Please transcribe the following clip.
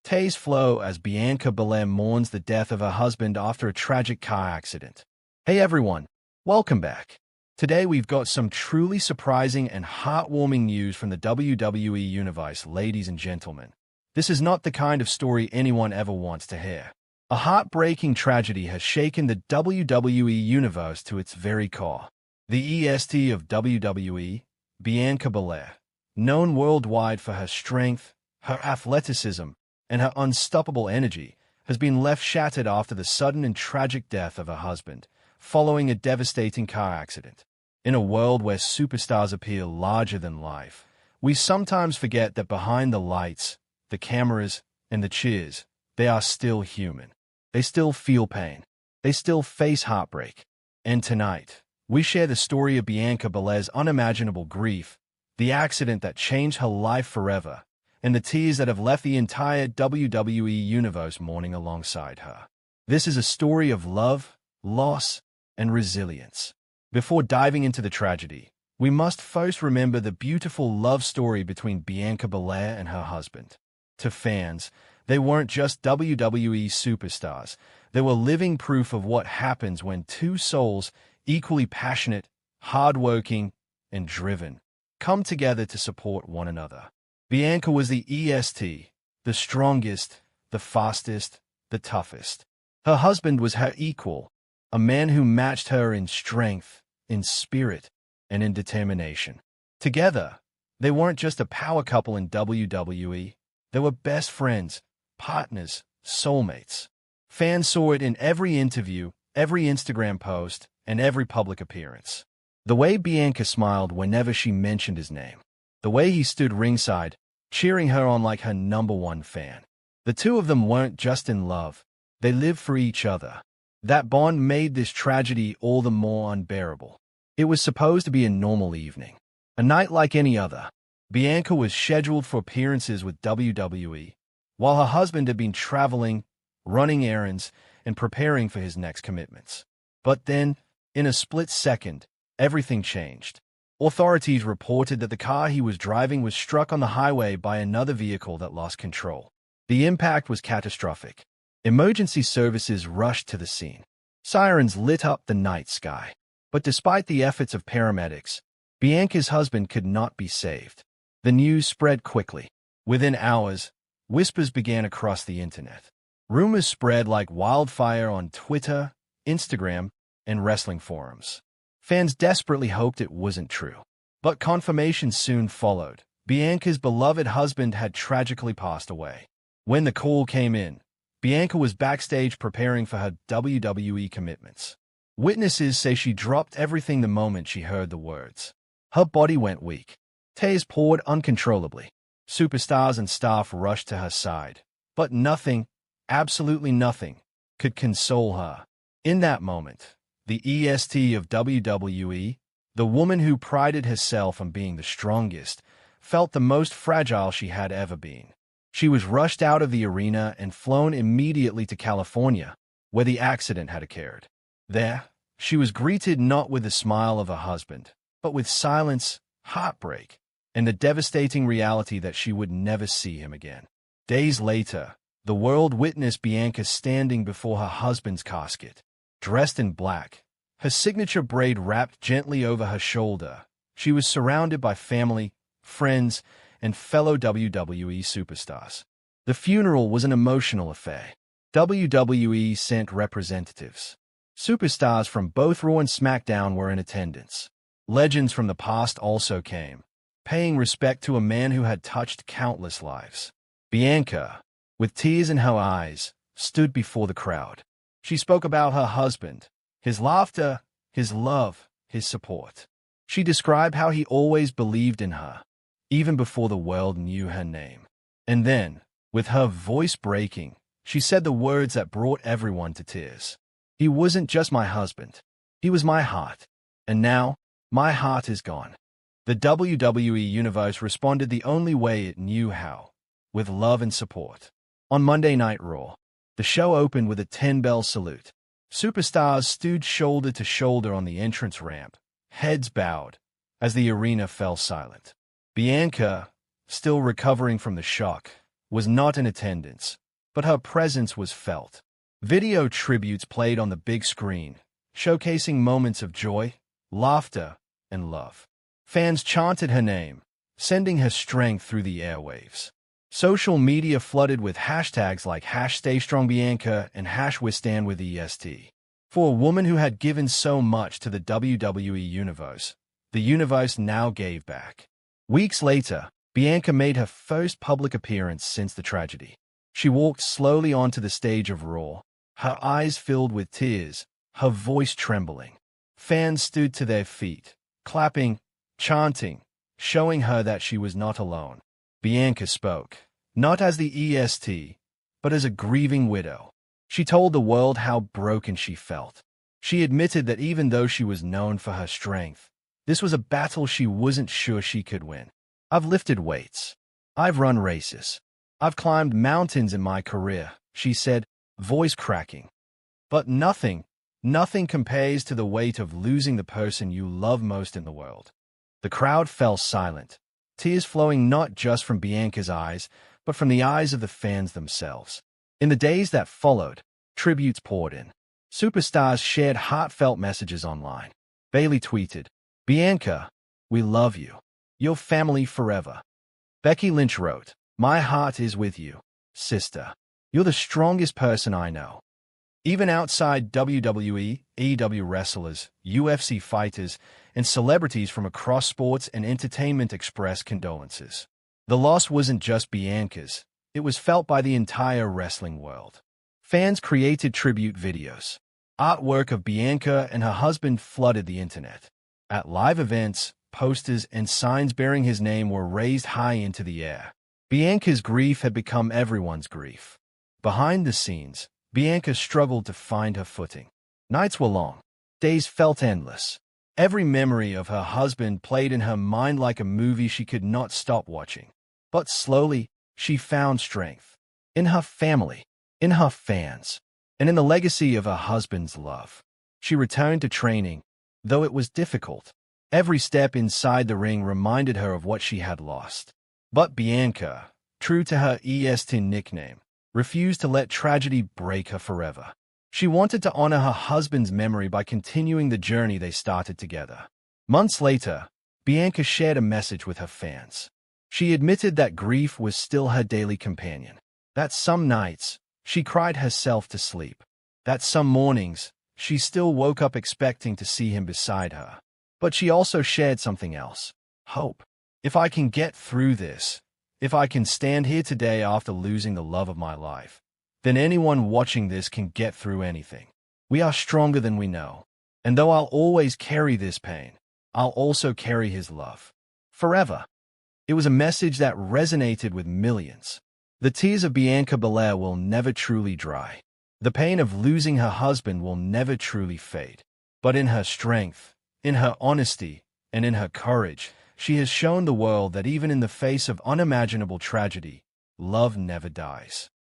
Tay's flow as Bianca Belair mourns the death of her husband after a tragic car accident. Hey everyone, welcome back. Today we've got some truly surprising and heartwarming news from the WWE universe, ladies and gentlemen. This is not the kind of story anyone ever wants to hear. A heartbreaking tragedy has shaken the WWE universe to its very core. The EST of WWE, Bianca Belair, known worldwide for her strength, her athleticism, and her unstoppable energy, has been left shattered after the sudden and tragic death of her husband, following a devastating car accident. In a world where superstars appear larger than life, we sometimes forget that behind the lights, the cameras, and the cheers, they are still human. They still feel pain. They still face heartbreak. And tonight, we share the story of Bianca Belair's unimaginable grief, the accident that changed her life forever, and the tears that have left the entire WWE universe mourning alongside her. This is a story of love, loss, and resilience. Before diving into the tragedy, we must first remember the beautiful love story between Bianca Belair and her husband. To fans, they weren't just WWE superstars. They were living proof of what happens when two souls, equally passionate, hardworking, and driven, come together to support one another. Bianca was the EST, the strongest, the fastest, the toughest. Her husband was her equal, a man who matched her in strength, in spirit, and in determination. Together, they weren't just a power couple in WWE, they were best friends, partners, soulmates. Fans saw it in every interview, every Instagram post, and every public appearance. The way Bianca smiled whenever she mentioned his name. The way he stood ringside, cheering her on like her #1 fan. The two of them weren't just in love, they lived for each other. That bond made this tragedy all the more unbearable. It was supposed to be a normal evening, a night like any other. Bianca was scheduled for appearances with WWE, while her husband had been traveling, running errands, and preparing for his next commitments. But then, in a split second, everything changed. Authorities reported that the car he was driving was struck on the highway by another vehicle that lost control. The impact was catastrophic. Emergency services rushed to the scene. Sirens lit up the night sky. But despite the efforts of paramedics, Bianca's husband could not be saved. The news spread quickly. Within hours, whispers began across the internet. Rumors spread like wildfire on Twitter, Instagram, and wrestling forums. Fans desperately hoped it wasn't true. But confirmation soon followed. Bianca's beloved husband had tragically passed away. When the call came in, Bianca was backstage preparing for her WWE commitments. Witnesses say she dropped everything the moment she heard the words. Her body went weak. Tears poured uncontrollably. Superstars and staff rushed to her side. But nothing, absolutely nothing, could console her. In that moment, the EST of WWE, the woman who prided herself on being the strongest, felt the most fragile she had ever been. She was rushed out of the arena and flown immediately to California, where the accident had occurred. There, she was greeted not with the smile of her husband, but with silence, heartbreak, and the devastating reality that she would never see him again. Days later, the world witnessed Bianca standing before her husband's casket. Dressed in black, her signature braid wrapped gently over her shoulder, she was surrounded by family, friends, and fellow WWE superstars. The funeral was an emotional affair. WWE sent representatives. Superstars from both Raw and SmackDown were in attendance. Legends from the past also came, paying respect to a man who had touched countless lives. Bianca, with tears in her eyes, stood before the crowd. She spoke about her husband, his laughter, his love, his support. She described how he always believed in her, even before the world knew her name. And then, with her voice breaking, she said the words that brought everyone to tears. He wasn't just my husband. He was my heart. And now, my heart is gone. The WWE Universe responded the only way it knew how, with love and support. On Monday Night Raw, the show opened with a 10-bell salute. Superstars stood shoulder to shoulder on the entrance ramp, heads bowed, as the arena fell silent. Bianca, still recovering from the shock, was not in attendance, but her presence was felt. Video tributes played on the big screen, showcasing moments of joy, laughter, and love. Fans chanted her name, sending her strength through the airwaves. Social media flooded with hashtags like #StayStrongBianca and #WeStandWithExt. For a woman who had given so much to the WWE Universe, the universe now gave back. Weeks later, Bianca made her first public appearance since the tragedy. She walked slowly onto the stage of Raw, her eyes filled with tears, her voice trembling. Fans stood to their feet, clapping, chanting, showing her that she was not alone. Bianca spoke, not as the EST, but as a grieving widow. She told the world how broken she felt. She admitted that even though she was known for her strength, this was a battle she wasn't sure she could win. "I've lifted weights. I've run races. I've climbed mountains in my career," she said, voice cracking. "But nothing compares to the weight of losing the person you love most in the world." The crowd fell silent, tears flowing not just from Bianca's eyes, but from the eyes of the fans themselves. In the days that followed, tributes poured in. Superstars shared heartfelt messages online. Bailey tweeted, "Bianca, we love you. Your family forever." Becky Lynch wrote, "My heart is with you, sister. You're the strongest person I know." Even outside WWE, AEW wrestlers, UFC fighters, and celebrities from across sports and entertainment expressed condolences. The loss wasn't just Bianca's, it was felt by the entire wrestling world. Fans created tribute videos. Artwork of Bianca and her husband flooded the internet. At live events, posters and signs bearing his name were raised high into the air. Bianca's grief had become everyone's grief. Behind the scenes, Bianca struggled to find her footing. Nights were long. Days felt endless. Every memory of her husband played in her mind like a movie she could not stop watching. But slowly, she found strength. In her family, in her fans, and in the legacy of her husband's love. She returned to training, though it was difficult. Every step inside the ring reminded her of what she had lost. But Bianca, true to her EST nickname, refused to let tragedy break her forever. She wanted to honor her husband's memory by continuing the journey they started together. Months later, Bianca shared a message with her fans. She admitted that grief was still her daily companion. That some nights, she cried herself to sleep. That some mornings, she still woke up expecting to see him beside her. But she also shared something else. Hope. "If I can get through this, if I can stand here today after losing the love of my life, then anyone watching this can get through anything. We are stronger than we know. And though I'll always carry this pain, I'll also carry his love. Forever." It was a message that resonated with millions. The tears of Bianca Belair will never truly dry. The pain of losing her husband will never truly fade. But in her strength, in her honesty, and in her courage, she has shown the world that even in the face of unimaginable tragedy, love never dies.